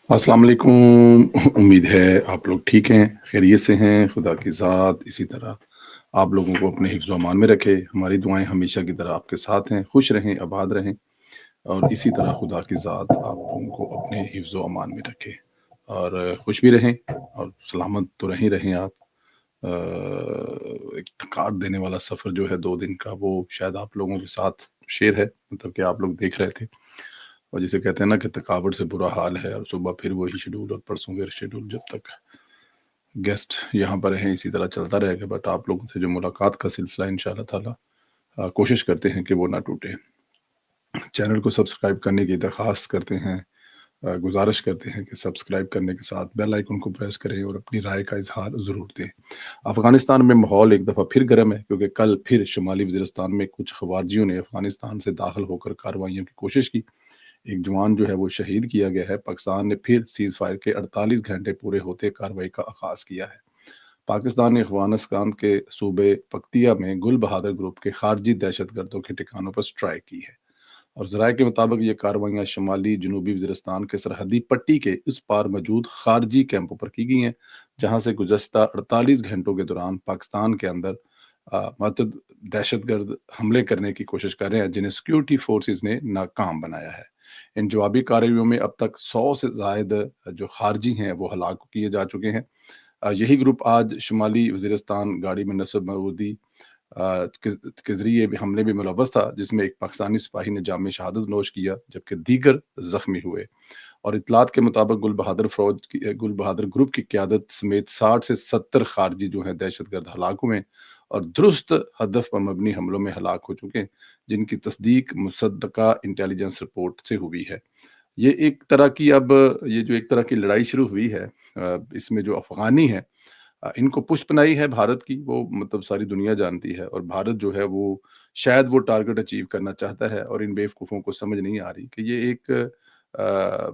अस्सलाम वालेकुम। उम्मीद है आप लोग ठीक हैं, खैरियत से हैं। खुदा की ज़ात इसी तरह आप लोगों को अपने हिफ्ज़ व अमान में रखे। हमारी दुआएं हमेशा की तरह आपके साथ हैं। खुश रहें, आबाद रहें और इसी तरह खुदा की ज़ात आप लोगों को अपने हिफ्ज़ व अमान में रखे और खुश भी रहें और सलामत तो रहें रहें आप। अ, एक थकान देने वाला सफ़र जो है 2 दिन का, वो शायद आप लोगों के साथ शेयर है, मतलब कि आप लोग देख रहे थे। और जिसे कहते हैं ना कि थकावट से बुरा हाल है और सुबह फिर वही शेड्यूल और परसों फिर शेड्यूल। जब तक गेस्ट यहाँ पर हैं इसी तरह चलता रहेगा, बट आप लोगों से जो मुलाकात का सिलसिला इंशाल्लाह ताला कोशिश करते हैं कि वो ना टूटे। चैनल को सब्सक्राइब करने की दरख्वास्त करते हैं, गुजारिश करते हैं कि सब्सक्राइब करने के साथ बेल आइकन को प्रेस करें और अपनी राय का इजहार ज़रूर दें। अफ़गानिस्तान में माहौल एक दफ़ा फिर गर्म है, क्योंकि कल फिर शुमाली वज़ीरिस्तान में कुछ खवारिजियों ने अफ़गानिस्तान से दाखिल होकर कार्रवाइयों की कोशिश की। एक जवान जो है वो शहीद किया गया है। पाकिस्तान ने फिर सीज़ फायर के 48 घंटे पूरे होते कार्रवाई का आगाज़ किया है। पाकिस्तान ने अफ़गानिस्तान के सूबे पक्तिया में गुल बहादुर ग्रुप के खारजी दहशतगर्दों के ठिकानों पर स्ट्राइक की है और ज़राए के मुताबिक ये कार्रवाइयाँ शुमाली जनूबी वज़ीरिस्तान के सरहदी पट्टी के इस पार मौजूद खारजी कैंपों पर की गई हैं, जहाँ से गुज़श्ता 48 घंटों के दौरान पाकिस्तान के अंदर मतद दहशतगर्द हमले करने की कोशिश कर रहे हैं, जिन्हें सिक्योरिटी फोर्सेस ने नाकाम बनाया है। इन जवाबी कार्रवाइयों में अब तक 100 से ज़ायद जो खारजी हैं वो हलाक किए जा चुके हैं। यही ग्रुप आज शुमाली वज़ीरिस्तान गाड़ी में नस्ब मरूदी के ज़रिए भी हमले में मुलव्वस था, जिसमें एक पाकिस्तानी सिपाही ने जाम शहादत नोश किया जबकि दीगर ज़ख्मी हुए। और इतलात के मुताबिक गुल बहादुर ग्रुप की क़यादत समेत 60 से 70 खारजी जो हैं दहशतगर्द हलाक हुए और दुरुस्त हदफ पर मबनी हमलों में हलाक हो चुके हैं, जिनकी तस्दीक मुसद्दका इंटेलिजेंस रिपोर्ट से हुई है। ये एक तरह की अब ये जो एक तरह की लड़ाई शुरू हुई है, इसमें जो अफ़गानी हैं, इनको पुष्पनाई है भारत की, वो मतलब सारी दुनिया जानती है और भारत जो है वो शायद वो टारगेट अचीव करना चाहता है और इन बेवकूफ़ों को समझ नहीं आ रही कि ये एक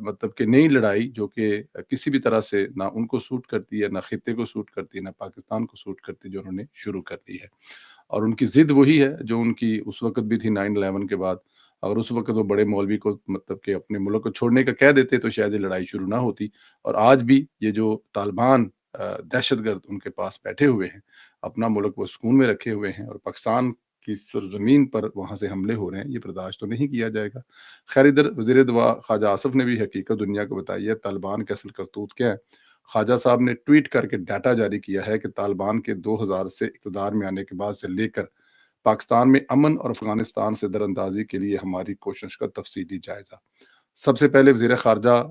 मतलब कि नई लड़ाई जो कि किसी भी तरह से ना उनको सूट करती है, ना खित्ते को सूट करती है, ना पाकिस्तान को सूट करती है, जो उन्होंने शुरू कर दी है। और उनकी ज़िद वही है जो उनकी उस वक़्त भी थी 9/11 के बाद। अगर उस वक़्त वो बड़े मौलवी को मतलब कि अपने मुल्क को छोड़ने का कह देते तो शायद ये लड़ाई शुरू ना होती। और आज भी ये जो तालिबान दहशतगर्द उनके पास बैठे हुए हैं, अपना मुल्क वो सुकून में रखे हुए हैं और पाकिस्तान की सरज़मीन पर वहाँ से हमले हो रहे हैं, ये बर्दाश्त तो नहीं किया जाएगा। ख़ैर इधर वज़ीर दफ़ा ख्वाजा आसिफ ने भी हकीकत दुनिया को बताई है, तालिबान की असल करतूत क्या है। ख्वाजा साहब ने ट्वीट करके डाटा जारी किया है कि तालिबान के 2000 से इक़्तिदार में आने के बाद से लेकर पाकिस्तान में अमन और अफ़गानिस्तान से दरअंदाज़ी के लिए हमारी कोशिश का तफ़सीली जायज़ा। सबसे पहले वज़ीर ख़ारजा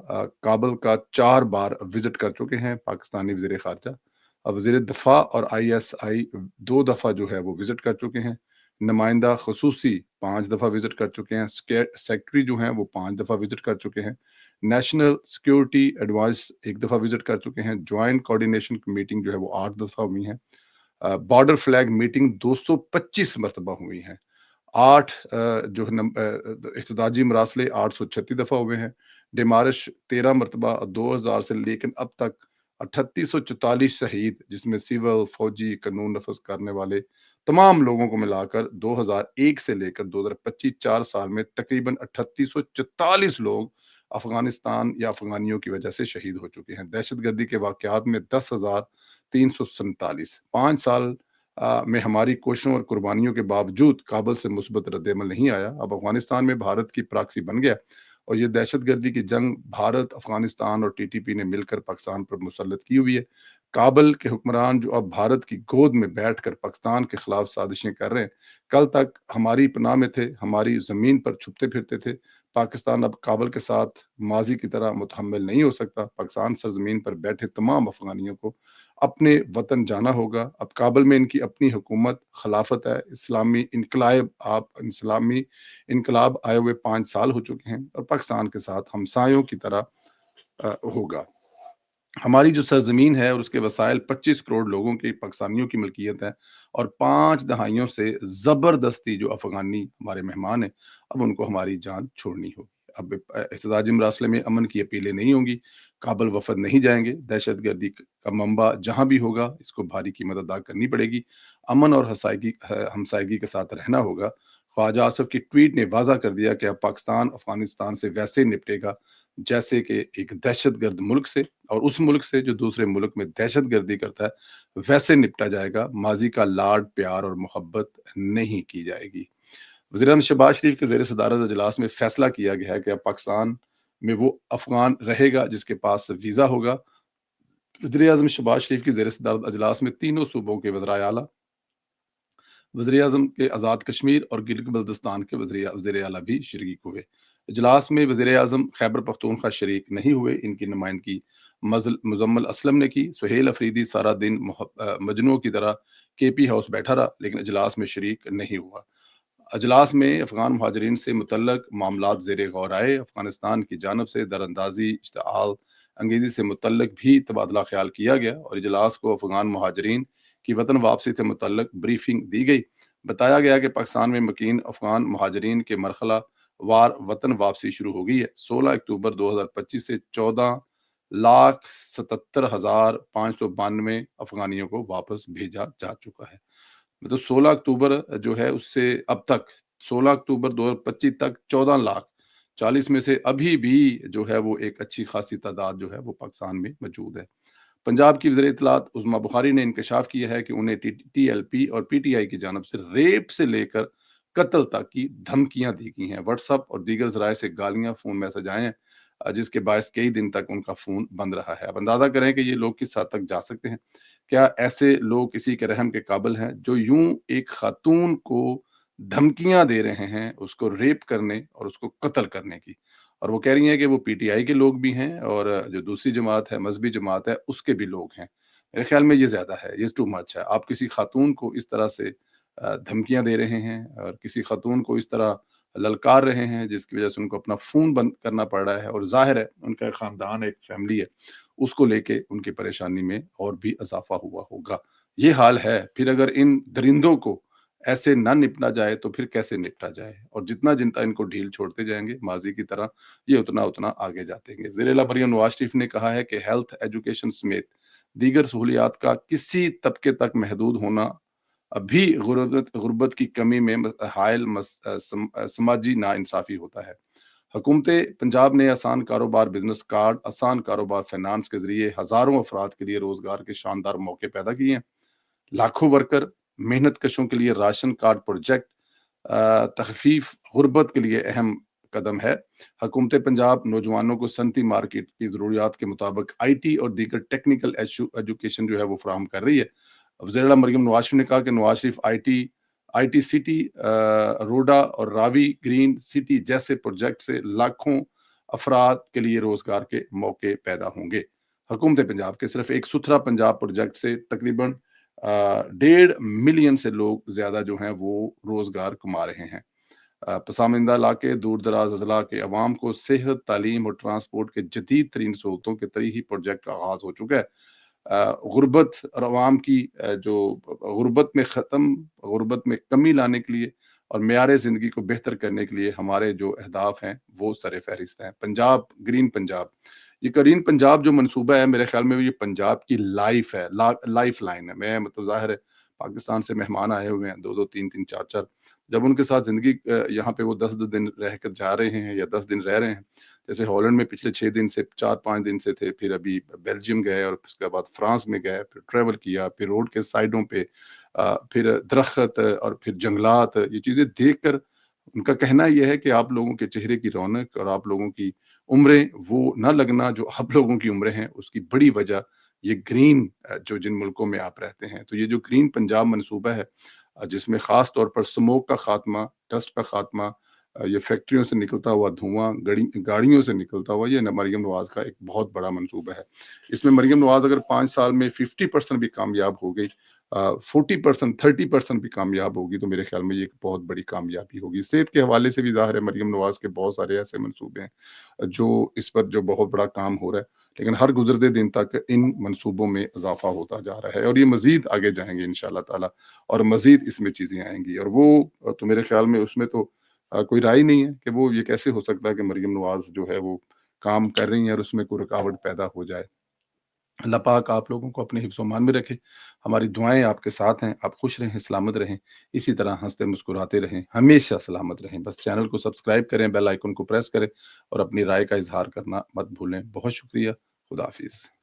काबुल का 4 बार विज़िट कर चुके हैं पाकिस्तानी वज़ीर ख़ारजा। वज़ीर दिफ़ा और आईएसआई 2 दफ़ा जो है वो विज़िट कर चुके हैं। नुमाइंदा ख़ुसूसी 5 दफ़ा विज़िट कर चुके हैं। सेक्रेटरी जो हैं वो 5 दफ़ा विज़िट कर चुके हैं। नेशनल सिक्योरिटी एडवाइस 1 दफ़ा विज़िट कर चुके हैं। जॉइंट कोऑर्डिनेशन मीटिंग जो है वो 8 दफ़ा हुई है। बॉर्डर फ्लैग मीटिंग 225 मरतबा हुई हैं। 8 जो है इख्तिताजी मरासले 836 दफ़ा हुए हैं। डेमारिश 13 मरतबा 2000 से लेकिन अब तक 3844 शहीद, जिसमें सिविल, फौजी, कानून नफ़ज़ करने वाले तमाम लोगों को मिलाकर 2001 से लेकर 2025 4 साल में तकरीबन 3844 लोग अफ़गानिस्तान या अफ़गानियों की वजह से शहीद हो चुके हैं। दहशतगर्दी के वाक़यात में 10,347 5 साल में हमारी कोशिशों और कुर्बानियों के बावजूद काबुल से मुस्बत रद्द-ए-अमल नहीं आया। अब अफ़गानिस्तान में भारत की प्रॉक्सी बन गया और ये दहशतगर्दी की जंग भारत, अफ़गानिस्तान और टीटीपी ने मिलकर पाकिस्तान पर मुसल्लत की हुई है। काबुल के हुक्मरान जो अब भारत की गोद में बैठकर पाकिस्तान के खिलाफ साजिशें कर रहे हैं, कल तक हमारी पनाह में थे, हमारी ज़मीन पर छुपते फिरते थे। पाकिस्तान अब काबुल के साथ माज़ी की तरह मुतहम्मिल नहीं हो सकता। पाकिस्तान सरज़मीन पर बैठे तमाम अफ़गानियों को अपने वतन जाना होगा। अब काबुल में इनकी अपनी हुकूमत खिलाफत है। इस्लामी इनकलाब आए हुए 5 साल हो चुके हैं और पाकिस्तान के साथ हमसायों की तरह होगा। हमारी जो सरज़मीन है और उसके वसाइल 25 करोड़ लोगों की पाकिस्तानियों की मिल्कियत है और 5 दहाइयों से ज़बरदस्ती जो अफ़गानी हमारे मेहमान हैं, अब उनको हमारी जान छोड़नी होगी। अब एहतजाजी मरासले में अमन की अपीलें नहीं होंगी, काबुल वफ़द नहीं जाएँगे, दहशतगर्दी का मंबा जहाँ भी होगा, इसको भारी कीमत अदा करनी पड़ेगी। अमन और हमसायगी के साथ रहना होगा। ख्वाजा आसिफ की ट्वीट ने वाज़ा कर दिया कि अब पाकिस्तान अफ़गानिस्तान से वैसे निपटेगा जैसे कि एक दहशतगर्द मुल्क से, और उस मुल्क से जो दूसरे मुल्क में दहशतगर्दी करता है, वैसे निपटा जाएगा। माज़ी का लाड, प्यार और मोहब्बत नहीं की जाएगी। वज़ीर-ए-आज़म शहबाज शरीफ के ज़ेर सदारत इजलास में फैसला किया गया है कि अब पाकिस्तान में वो अफ़गान रहेगा जिसके पास वीज़ा होगा। वज़ीर-ए-आज़म शहबाज शरीफ की ज़ेर सदारत इजलास में तीनों सूबों के वज़राए आला, वज़ीर-ए-आज़म के आज़ाद कश्मीर और गिलगित-बल्तिस्तान के वज़ीर आला भी शरीक हुए। इजलास में वज़ीर-ए-आज़म खैबर पख्तूनख्वा शरीक नहीं हुए। इनकी नुमाइंदगी मुज़म्मिल असलम ने की। सुहेल अफरीदी सारा दिन मजनू की तरह केपी हाउस बैठा रहा, लेकिन इजलास में शरीक नहीं हुआ। अजलास में अफ़गान महाजरीन से मुतल्लक मामलात ज़ेर गौर आए। अफ़गानिस्तान की जानब से दरअंदाज़ी, इश्तिआल अंगेज़ी से मुतल्लक भी तबादला ख्याल किया गया और इजलास को अफ़गान महाजरीन की वतन वापसी से मुतल्लक ब्रीफिंग दी गई। बताया गया कि पाकिस्तान में मुकीम अफ़गान महाजरीन के मरहला वार वतन वापसी शुरू हो गई है। 16 अक्टूबर 2025 से 14,77,592 अफ़गानियों को वापस भेजा जा चुका है। मतलब 16 अक्टूबर जो है उससे अब तक, 16 अक्टूबर 2025 तक 14 लाख 40 में से अभी भी जो है वो एक अच्छी खासी तादाद जो है वो पाकिस्तान में मौजूद है। पंजाब की वज़ीर इत्तलात उज़्मा बुखारी ने इंकशाफ किया है कि उन्हें टीएलपी और पीटीआई की जानब से रेप से लेकर कत्ल तक की धमकियां दी गई हैं। व्हाट्सअप और दीगर ज़राए से गालियां, फ़ोन मैसेज आए हैं, जिसके बायस कई दिन तक उनका फ़ोन बंद रहा है। अब अंदाज़ा करें कि ये लोग किस हद तक जा सकते हैं। क्या ऐसे लोग किसी के रहम के काबिल हैं जो यूं एक खातून को धमकियां दे रहे हैं, उसको रेप करने और उसको कत्ल करने की। और वो कह रही हैं कि वो पीटीआई के लोग भी हैं और जो दूसरी जमात है, मजहबी जमात है, उसके भी लोग हैं। मेरे ख्याल में ये ज़्यादा है, ये टू मच है। आप किसी खातून को इस तरह से धमकियाँ दे रहे हैं और किसी खातून को इस तरह ललकार रहे हैं, जिसकी वज़ह से उनको अपना फ़ोन बंद करना पड़ रहा है और ज़ाहिर है उनका एक ख़ानदान, एक फ़ैमिली है, उसको लेके उनकी परेशानी में और भी इज़ाफ़ा हुआ होगा। ये हाल है, फिर अगर इन दरिंदों को ऐसे ना निपटा जाए तो फिर कैसे निपटा जाए? और जितना-जितना इनको ढील छोड़ते जाएँगे माज़ी की तरह, ये उतना-उतना आगे जातेंगे। ज़ेर-ए-आला मरीम नवाज़ शरीफ ने कहा है कि हेल्थ, एजुकेशन समेत दीगर सहूलियात का किसी तबके तक महदूद होना अभी गुर्बत की कमी में हायल समाजी नाइंसाफ़ी होता है। हुकूमत पंजाब ने आसान कारोबार बिज़नेस कार्ड, आसान कारोबार फाइनेंस के ज़रिए हज़ारों अफ़राद के लिए रोज़गार के शानदार मौके पैदा किए हैं। लाखों वर्कर, मेहनत कशों के लिए राशन कार्ड प्रोजेक्ट तखफीफ गुर्बत के लिए अहम कदम है। हुकूमत पंजाब नौजवानों को सनती मार्केट की ज़रूरियात के मुताबिक आईटी और दीगर टेक्निकल एजुकेशन जो है वो फराहम कर रही है। वज़ीर आला मरियम नवाज शरीफ ने कहा कि नवाज शरीफ आईटी सिटी, रोडा और रावी ग्रीन सिटी जैसे प्रोजेक्ट से लाखों अफराद के लिए रोजगार के मौके पैदा होंगे। हुकूमत पंजाब के सिर्फ एक सुथरा पंजाब प्रोजेक्ट से तकरीबन 1.5 मिलियन से लोग ज्यादा जो हैं वो रोजगार कमा रहे हैं। पसमानदा इलाके, दूर दराज अजला के अवाम को सेहत, तालीम और ट्रांसपोर्ट के जदीद तरीन सहूलतों के तरी ही प्रोजेक्ट का आगाज हो चुका है। गुर्बत और अवाम की जो गुर्बत में ख़त्म, गुर्बत में कमी लाने के लिए और मेयार ज़िंदगी को बेहतर करने के लिए हमारे जो अहदाफ हैं वो सर फहरिस्त हैं। पंजाब, ग्रीन पंजाब, ये ग्रीन पंजाब जो मनसूबा है मेरे ख्याल में ये पंजाब की लाइफ है, लाइफ लाइन है। मैं मतलब ज़ाहिर है पाकिस्तान से मेहमान आए हुए हैं, 2-2, 3-3, 4-4, जब उनके साथ ज़िंदगी यहाँ पे वो 10-10 दिन रह कर जा रहे हैं या 10 दिन रह रहे हैं। जैसे हॉलैंड में पिछले 6 दिन से 4-5 दिन से थे, फिर अभी बेल्जियम गए और उसके बाद फ्रांस में गए, फिर ट्रैवल किया, फिर रोड के साइडों पे फिर दरख्त और फिर जंगलात, ये चीज़ें देखकर उनका कहना ये है कि आप लोगों के चेहरे की रौनक और आप लोगों की उम्रें वो ना लगना जो आप लोगों की उम्रें हैं, उसकी बड़ी वजह ये ग्रीन जो जिन मुल्कों में आप रहते हैं। तो ये जो ग्रीन पंजाब मनसूबा है, जिसमें ख़ास तौर पर स्मोक का ख़ात्मा, डस्ट का ख़ात्मा, ये फैक्ट्रियों से निकलता हुआ धुआँ, गाड़ियों से निकलता हुआ, ये मरीम नवाज़ का एक बहुत बड़ा मंसूबा है। इसमें मरीम नवाज़ अगर 5 साल में 50% भी कामयाब हो गई, 40%, 30% भी कामयाब होगी, तो मेरे ख़्याल में ये एक बहुत बड़ी कामयाबी होगी। सेहत के हवाले से भी ज़ाहिर है मरीम नवाज़ के बहुत सारे ऐसे मंसूबे हैं, जो इस पर जो बहुत बड़ा काम हो रहा है। लेकिन हर गुज़रते दिन तक इन मंसूबों में इज़ाफ़ा होता जा रहा है और ये मज़ीद आगे जाएँगे इंशाअल्लाह ताला और मज़ीद इसमें चीज़ें आएँगी और वो तो मेरे ख़्याल में उसमें तो कोई राय ही नहीं है कि वो ये कैसे हो सकता है कि मरीम नवाज़ जो है वो काम कर रही हैं और उसमें कोई रुकावट पैदा हो जाए। اللہ पाक आप लोगों को अपने हिफ्ज़ व-अमान में रखे। हमारी दुआएँ आपके साथ हैं, आप खुश रहें, सलामत रहें, इसी तरह हँसते मुस्कुराते रहें, हमेशा सलामत रहें। बस चैनल को सब्सक्राइब करें, बेल आइकन को प्रेस करें और अपनी राय का इज़हार करना मत भूलें। बहुत शुक्रिया, खुदा हाफ़िज़।